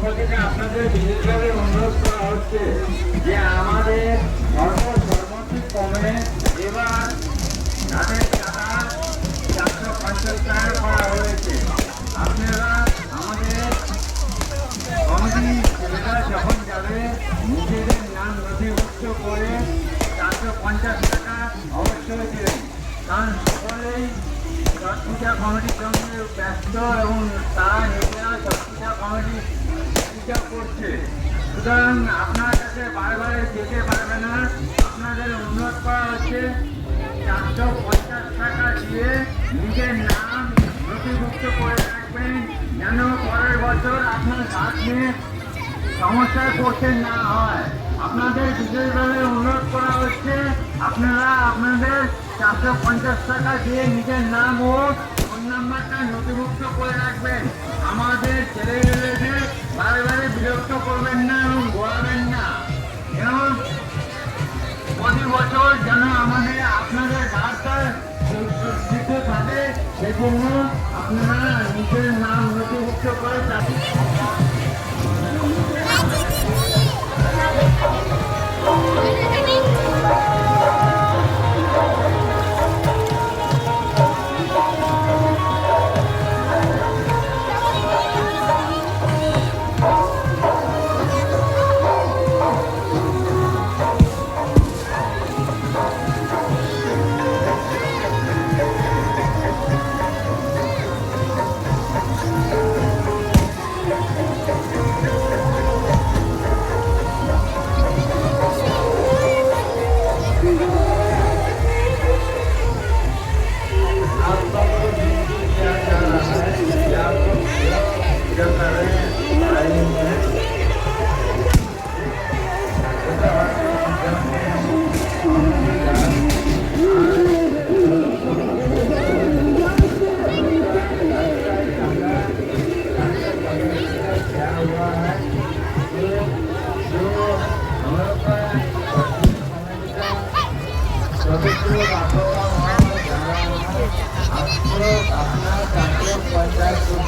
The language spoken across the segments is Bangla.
পক্ষ থেকে আপনাদের বিশেষভাবে অনুরোধ করা হচ্ছে যে আমাদের সর্বোচ্চ কমে এবার তাদের টাকা 450 টাকা করা হয়েছে। আপনারা আমাদের কমিটি ছেলেরা যখন যাবে নিজেদের নাম নথিভুক্ত করে 450 টাকা অবশ্যই দেবেন, কারণ সকলেই ছট পূজা কমিটির সঙ্গে ব্যস্ত এবং তারা নিজেরা ছট পূজা কমিটি পূজা করছে। সুতরাং আপনার কাছে বারে যেতে পারবে না। আপনাদের অনুরোধ করা হচ্ছে 450 টাকা দিয়ে নিজের নাম নথিভুক্ত করে রাখবেন, যেন পরের বছর আপনার সাথে সমস্যায় পড়তে না হয়। আপনাদের বিশেষভাবে অনুরোধ করা হচ্ছে আপনারা আপনাদের 450 টাকা দিয়ে নিজের নাম ও ফোন নাম্বারটা নথিভুক্ত করে রাখবেন। আমাদের ছেলেমেয়েদের বারে বিরক্ত করবেন না এবং ঘোরাবেন না, এবং প্রতি বছর যেন আমাদের আপনাদের রাস্তা দিতে থাকে, সেজন্য আপনারা নিজের নাম নথিভুক্ত করে আপনার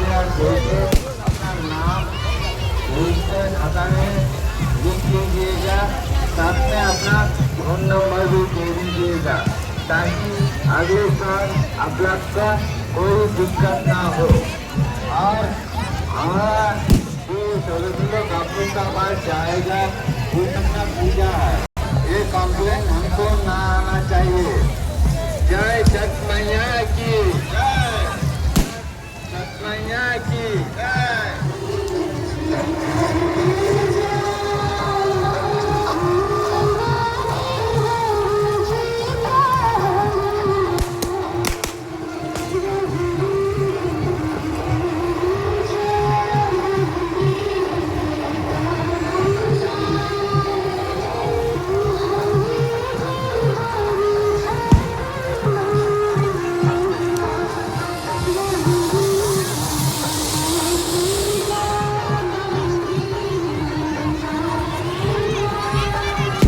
450 अपना नाम रजिस्टर खाता में लिख लीजिएगा, साथ में अपना फोन नंबर भी दे दीजिएगा, ताकि अगले साल आप लोग का कोई दिक्कत ना हो। और हमारा जो सदस्य लोग आप लोग का पास जाएगा वो अपना पूजा है, ये कॉम्प्लेन हमको ना आना चाहिए। जय छठ मैया।